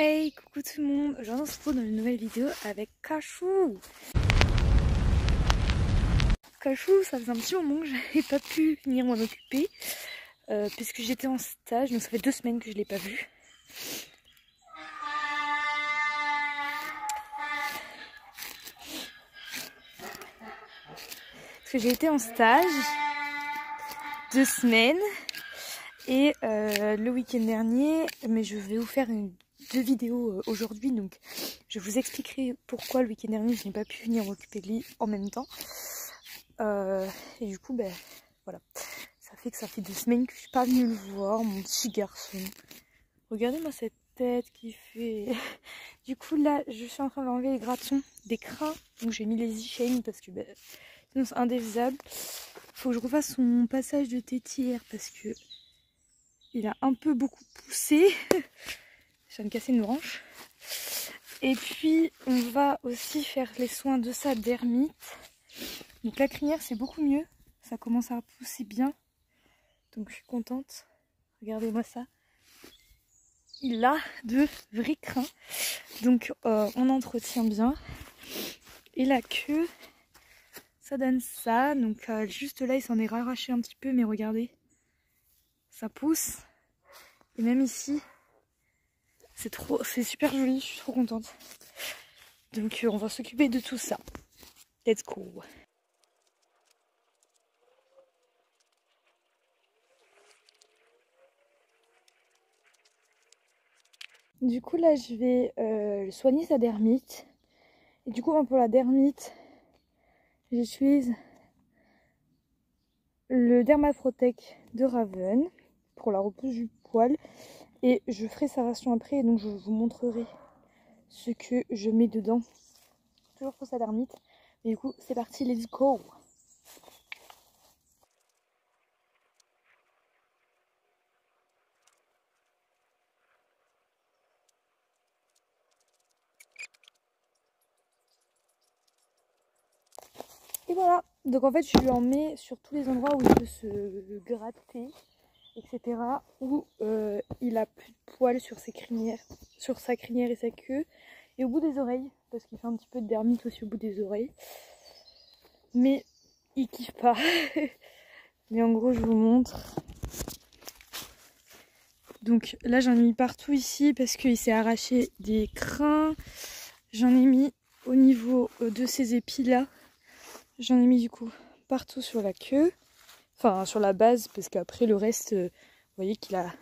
Hey, coucou tout le monde, aujourd'hui on se retrouve dans une nouvelle vidéo avec Cachou. Cachou, ça faisait un petit moment que j'avais pas pu venir m'en occuper puisque j'étais en stage, donc ça fait 2 semaines que je l'ai pas vu. Parce que j'ai été en stage 2 semaines et le week-end dernier, mais je vais vous faire 2 vidéos aujourd'hui, donc je vous expliquerai pourquoi le week-end dernier je n'ai pas pu venir m'occuper de lui en même temps. Et du coup, ben voilà, ça fait 2 semaines que je suis pas venue le voir, mon petit garçon. Regardez-moi cette tête qu'il fait. Du coup là, je suis en train d'enlever les gratons des crins, donc j'ai mis les e-chains parce que ben, sinon c'est indéfaisable. Faut que je refasse son passage de tétière parce que il a un peu beaucoup poussé. Je viens de casser une branche. Et puis on va aussi faire les soins de sa dermite. Donc la crinière c'est beaucoup mieux. Ça commence à pousser bien. Donc je suis contente. Regardez-moi ça. Il a de vrais crins. Donc on entretient bien. Et la queue, ça donne ça. Donc juste là il s'en est arraché un petit peu. Mais regardez. Ça pousse. Et même ici. C'est super joli, je suis trop contente. Donc on va s'occuper de tout ça. Let's go. Du coup là je vais soigner sa dermite. Et du coup pour la dermite, j'utilise le Dermaprotect de Raven pour la repousse du poil. Et je ferai sa ration après, donc je vous montrerai ce que je mets dedans. Toujours pour sa dermite. Et du coup, c'est parti, let's go! Et voilà! Donc en fait, je lui en mets sur tous les endroits où il peut se gratter, etc. Où il a plus de poils sur ses crinières, sur sa crinière et sa queue. Et au bout des oreilles, parce qu'il fait un petit peu de dermite aussi au bout des oreilles. Mais il kiffe pas. Mais en gros, je vous montre. Donc là, j'en ai mis partout ici parce qu'il s'est arraché des crins. J'en ai mis au niveau de ses épis là. J'en ai mis du coup partout sur la queue. Enfin, sur la base, parce qu'après le reste, vous voyez qu'il a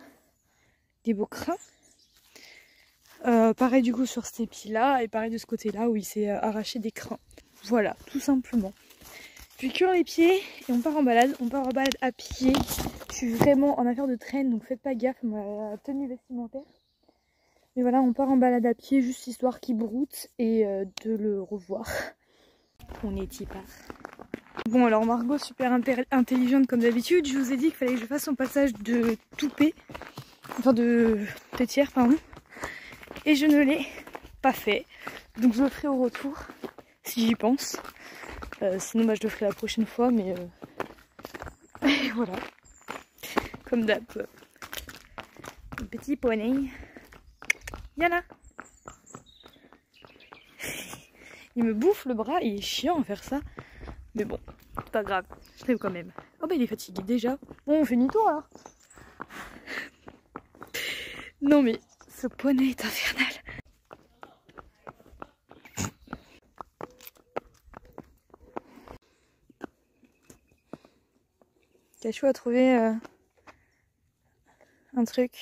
des beaux crins. Pareil du coup sur cet épi là et pareil de ce côté là où il s'est arraché des crins. Voilà, tout simplement. Puis cuire les pieds et on part en balade. On part en balade à pied. Je suis vraiment en affaire de traîne, donc faites pas gaffe à ma tenue vestimentaire. Mais voilà, on part en balade à pied juste histoire qu'il broute et de le revoir. On est y part. Bon alors Margot, super intelligente comme d'habitude, je vous ai dit qu'il fallait que je fasse son passage de toupet, enfin de tétière pardon. Et je ne l'ai pas fait. Donc je le ferai au retour, si j'y pense. Sinon bah, je le ferai la prochaine fois, mais et voilà. Comme d'hab. Petit poney. Yana. Il me bouffe le bras, il est chiant à faire ça. Mais bon, c'est pas grave, je l'aime quand même. Oh bah il est fatigué déjà. Bon, on fait demi-tour alors. Non mais, ce poney est infernal. Cachou a trouvé un truc.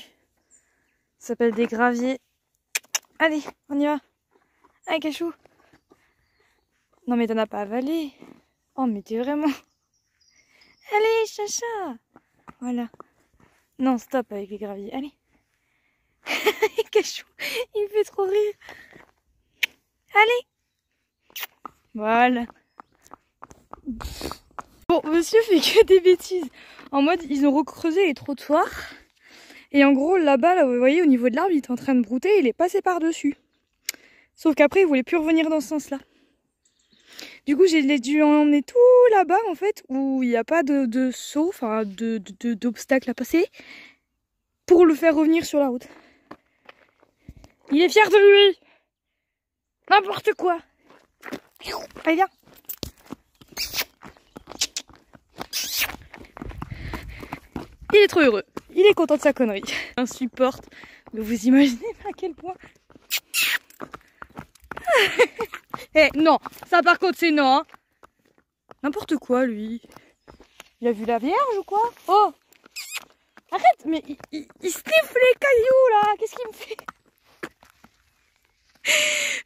Ça s'appelle des graviers. Allez, on y va. Allez Cachou. Non mais t'en as pas avalé. Oh mais t'es vraiment... Allez chacha. Voilà. Non stop avec les graviers, allez. Cachou, il me fait trop rire. Allez. Voilà. Bon, monsieur fait que des bêtises. En mode, ils ont recreusé les trottoirs. Et en gros, là-bas, là, vous voyez, au niveau de l'arbre, il est en train de brouter. Il est passé par-dessus. Sauf qu'après, il voulait plus revenir dans ce sens-là. Du coup, j'ai dû emmener tout là-bas, en fait, où il n'y a pas de saut, enfin, d'obstacle à passer, pour le faire revenir sur la route. Il est fier de lui. N'importe quoi. Allez, viens. Il est trop heureux. Il est content de sa connerie. Insupporte. Mais vous imaginez à quel point. Eh non, ça par contre c'est non. Hein. N'importe quoi lui. Il a vu la Vierge ou quoi? Oh, arrête, mais il sniffe les cailloux là. Qu'est-ce qu'il me fait?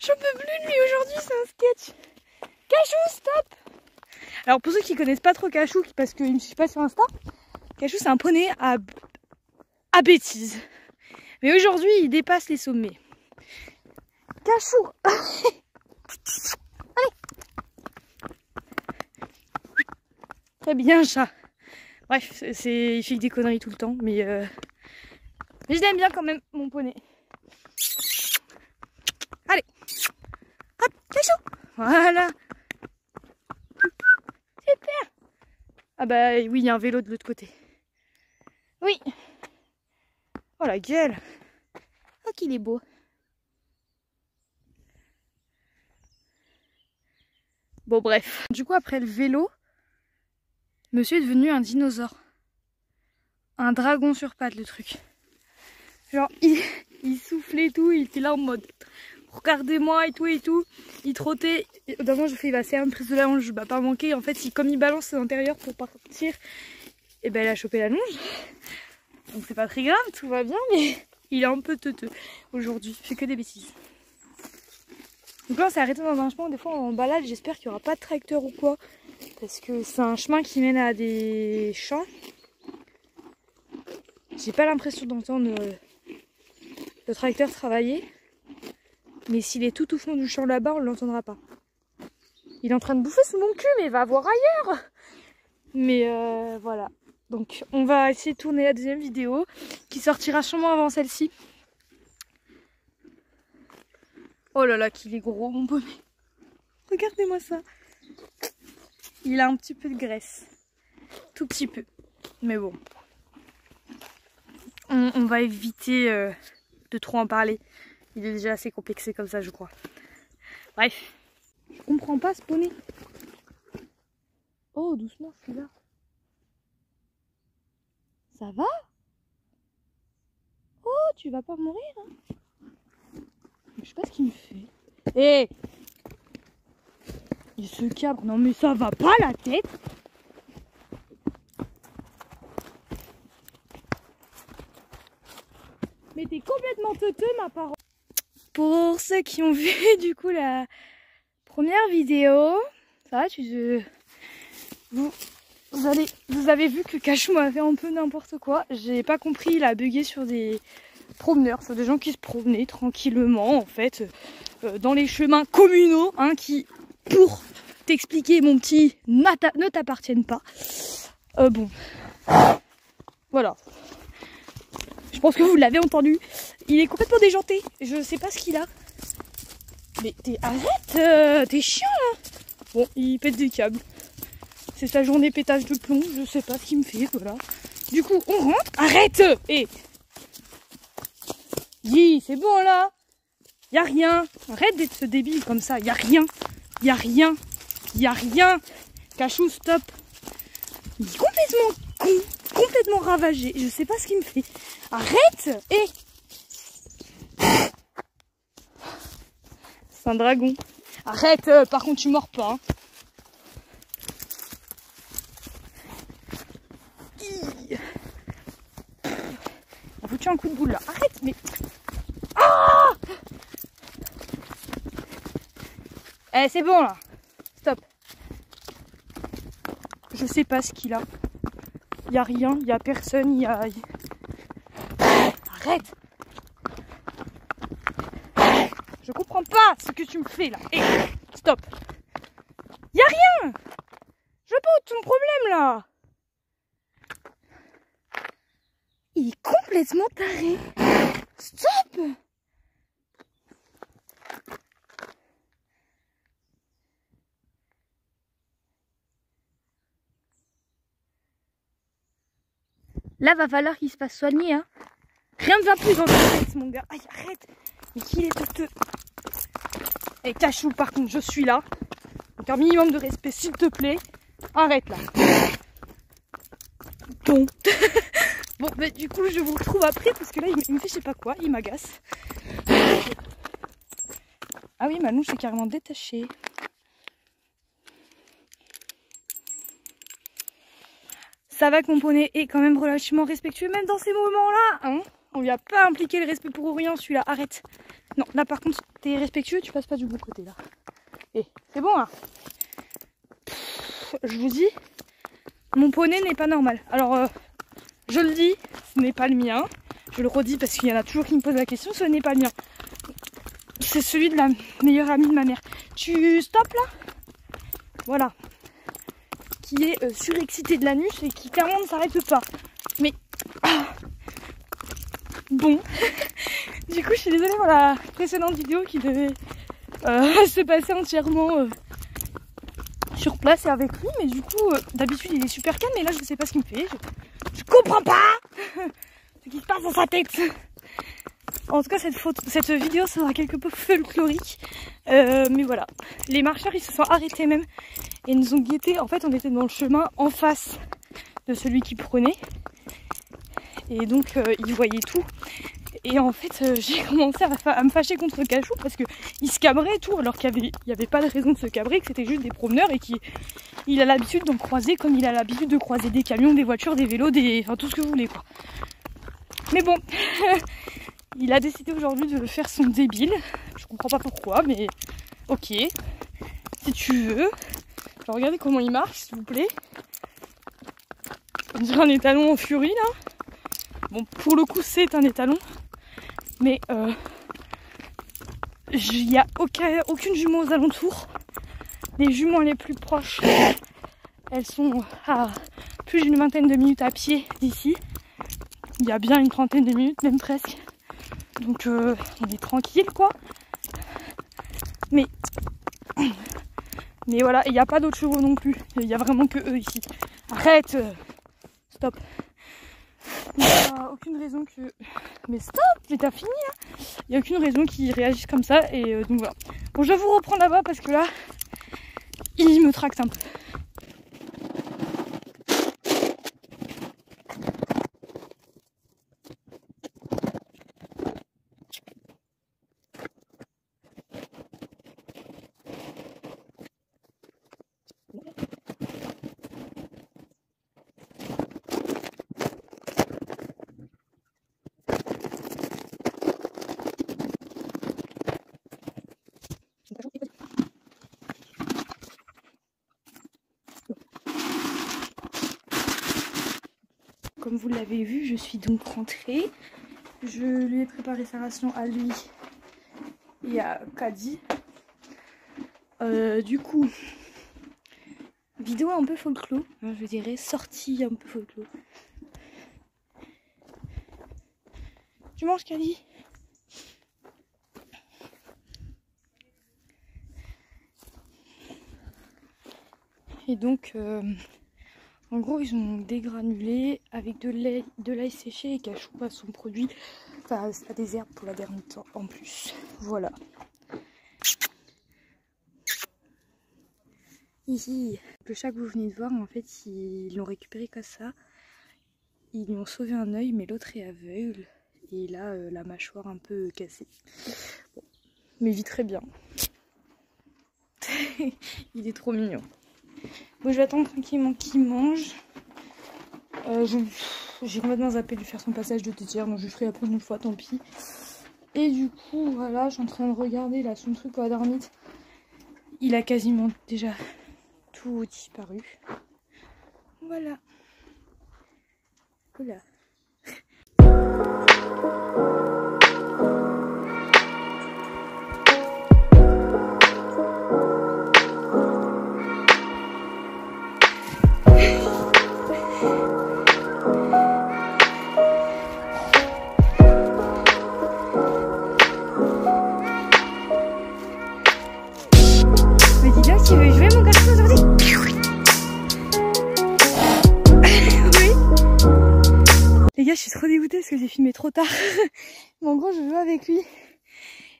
J'en peux plus de lui aujourd'hui, c'est un sketch. Cachou, stop. Alors pour ceux qui connaissent pas trop Cachou, parce qu'ils me suivent pas sur Insta, Cachou c'est un poney à bêtises. Mais aujourd'hui il dépasse les sommets. Cachou. Allez. Très bien chat. Bref, il fait des conneries tout le temps, mais je l'aime bien quand même mon poney. Allez. Hop, Cachou. Voilà. Super. Ah bah oui, il y a un vélo de l'autre côté. Oui. Oh la gueule. Oh qu'il est beau. Bon bref. Du coup après le vélo, monsieur est devenu un dinosaure. Un dragon sur pattes le truc. Genre il soufflait tout, il était là en mode regardez-moi et tout. Il trottait. D'abord je fais il va faire une prise de la longe, je vais pas manquer. En fait comme il balance à l'intérieur pour partir, et ben il a chopé la longe. Donc c'est pas très grave, tout va bien, mais il est un peu teuteux aujourd'hui, il fait que des bêtises. Donc là on s'est arrêté dans un chemin, des fois on balade, j'espère qu'il n'y aura pas de tracteur ou quoi. Parce que c'est un chemin qui mène à des champs. J'ai pas l'impression d'entendre le tracteur travailler. Mais s'il est tout au fond du champ là-bas, on ne l'entendra pas. Il est en train de bouffer sous mon cul, mais va voir ailleurs. Mais voilà. Donc on va essayer de tourner la deuxième vidéo, qui sortira sûrement avant celle-ci. Oh là là, qu'il est gros mon poney. Regardez-moi ça. Il a un petit peu de graisse. Tout petit peu. Mais bon. On va éviter de trop en parler. Il est déjà assez complexé comme ça, je crois. Bref. Je comprends pas ce poney. Oh, doucement, je suis là. Ça va? Oh, tu vas pas mourir, hein? Je sais pas ce qu'il me fait. Hé! Il se cabre. Non mais ça va pas la tête! Mais t'es complètement teuteux, ma parole. Pour ceux qui ont vu du coup la première vidéo, ça va, vous avez vu que Cachou m'a fait un peu n'importe quoi. J'ai pas compris, il a bugué sur des promeneurs, sur des gens qui se promenaient tranquillement en fait dans les chemins communaux, hein, qui, pour t'expliquer mon petit, ne t'appartiennent pas. Bon, voilà. Je pense que vous l'avez entendu. Il est complètement déjanté. Je sais pas ce qu'il a. Mais arrête, t'es chiant là. Bon, il pète des câbles. C'est sa journée pétage de plomb. Je sais pas ce qu'il me fait, voilà. Du coup, on rentre. Arrête. Et dis, c'est bon là. Y a rien. Arrête d'être ce débile comme ça. Y a rien. Y a rien. Y a rien. Cachou, stop. Il est complètement con. Complètement ravagé. Je sais pas ce qu'il me fait. Arrête. Et c'est un dragon. Arrête, par contre tu mords pas. Hein. On foutu un coup de boule là. Arrête, mais... Ah, eh, c'est bon là. Stop. Je sais pas ce qu'il a. Y a rien, y a personne, y a... Arrête. Je comprends pas ce que tu me fais là. Et stop. Y a rien. Je vois pas où est ton problème là. Il est complètement taré. Stop. Là va falloir qu'il se fasse soigner hein. Rien ne va plus dans ta tête mon gars. Aïe arrête. Mais qu'il est têteux. Et Cachou, par contre, je suis là. Donc un minimum de respect, s'il te plaît. Arrête là. Bon. Bon, mais du coup, je vous retrouve après parce que là, il me fait je sais pas quoi, il m'agace. Ah oui, ma louche est carrément détachée. Ça va que mon poney est quand même relativement respectueux, même dans ces moments-là. Hein, on lui a pas impliqué le respect pour rien, celui-là. Arrête. Non, là par contre, t'es respectueux, tu passes pas du bon côté là. Et c'est bon là. Je vous dis, mon poney n'est pas normal. Alors, je le dis, ce n'est pas le mien. Je le redis parce qu'il y en a toujours qui me posent la question, ce n'est pas le mien. C'est celui de la meilleure amie de ma mère. Tu stops là? Voilà. Qui est surexcité de l'anus et qui clairement ne s'arrête pas. Mais bon, du coup je suis désolée pour la précédente vidéo qui devait se passer entièrement sur place et avec lui, mais du coup d'habitude il est super calme et là je sais pas ce qu'il me fait, je comprends pas ce qui se passe dans sa tête. En tout cas cette vidéo sera quelque peu folklorique, mais voilà, les marcheurs ils se sont arrêtés même et nous ont guettés. En fait on était dans le chemin en face de celui qui prenait et donc ils voyaient tout et en fait j'ai commencé à me fâcher contre Cachou parce qu'il se cabrait et tout alors qu'il n'y avait pas de raison de se cabrer, que c'était juste des promeneurs et qu'il a l'habitude d'en croiser comme il a l'habitude de croiser des camions, des voitures, des vélos, enfin tout ce que vous voulez quoi. Mais bon il a décidé aujourd'hui de faire son débile. Je comprends pas pourquoi, mais ok. Si tu veux. Alors regardez comment il marche, s'il vous plaît. On dirait un étalon en furie là. Bon, pour le coup, c'est un étalon. Mais il n'y a aucune jument aux alentours. Les juments les plus proches, elles sont à plus d'une vingtaine de minutes à pied d'ici. Il y a bien une trentaine de minutes, même presque. Donc on est tranquille quoi. Mais voilà, il n'y a pas d'autres chevaux non plus. Il n'y a vraiment que eux ici. Arrête. Stop. Il n'y a aucune raison que... Mais stop, mais t'as fini hein. Il n'y a aucune raison qu'ils réagissent comme ça. Et donc voilà. Bon, je vais vous reprendre là-bas parce que là, il me tracte un peu. Comme vous l'avez vu, je suis donc rentrée. Je lui ai préparé sa ration à lui et à Caddy. Du coup, vidéo un peu folklore, hein, je dirais, sortie un peu folklore. Tu manges, Caddy? Et donc, en gros, ils ont dégranulé avec de l'ail séché et Cachou à son produit, enfin à des herbes pour la dernière temps en plus. Voilà. Ici, le chat que vous venez de voir, en fait, ils l'ont récupéré comme ça. Ils lui ont sauvé un œil, mais l'autre est aveugle. Et il a la mâchoire un peu cassée. Bon, mais il vit très bien. Il est trop mignon. Bon, je vais attendre tranquillement qu'il mange. J'ai complètement zappé de lui faire son passage de tétière, donc je le ferai la prochaine fois, tant pis. Et du coup, voilà, je suis en train de regarder là son truc à la marmite. Il a quasiment déjà tout disparu. Voilà. Voilà. Tu veux jouer mon garçon aujourd'hui? Oui. Les gars, je suis trop dégoûtée parce que j'ai filmé trop tard. Mais en gros, je joue avec lui.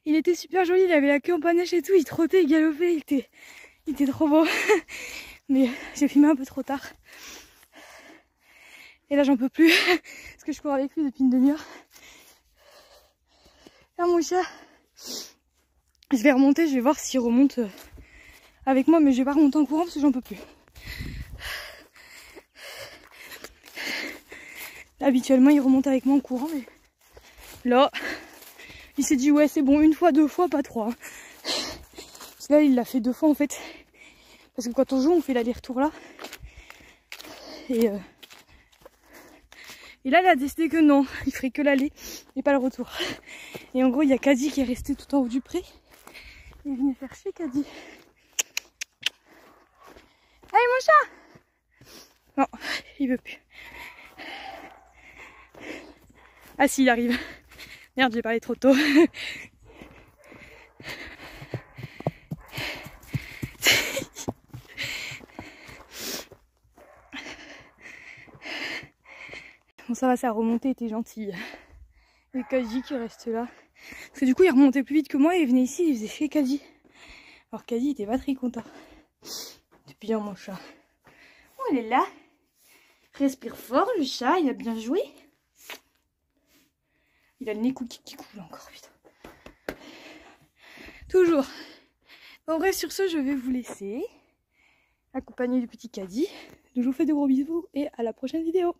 Il était super joli, il avait la queue en panache et tout, il trottait, il galopait, il était trop beau. Mais j'ai filmé un peu trop tard. Et là j'en peux plus, parce que je cours avec lui depuis une demi-heure. Là mon chat, je vais remonter, je vais voir s'il remonte avec moi, mais je vais pas remonter en courant parce que j'en peux plus. Habituellement il remonte avec moi en courant, mais là il s'est dit ouais c'est bon, une fois, deux fois, pas trois. Parce que là il l'a fait deux fois en fait, parce que quand on joue on fait l'aller-retour là. Et là il a décidé que non, il ferait que l'aller et pas le retour. Et en gros il y a Caddy qui est resté tout en haut du pré. Il venait faire chier Caddy. Allez mon chat! Non, il veut plus. Ah si, il arrive. Merde, j'ai parlé trop tôt. Bon ça va, sa remontée était gentille. Et Caddy qui reste là. Parce que du coup il remontait plus vite que moi et il venait ici, il faisait chier Caddy. Alors Caddy était pas très content. C'est bien mon chat. Oh il est là. Respire fort le chat, il a bien joué. Il a le nez qui coule encore, putain. Toujours. En vrai, sur ce, je vais vous laisser. Accompagné du petit Caddy. Donc, je vous fais de gros bisous et à la prochaine vidéo.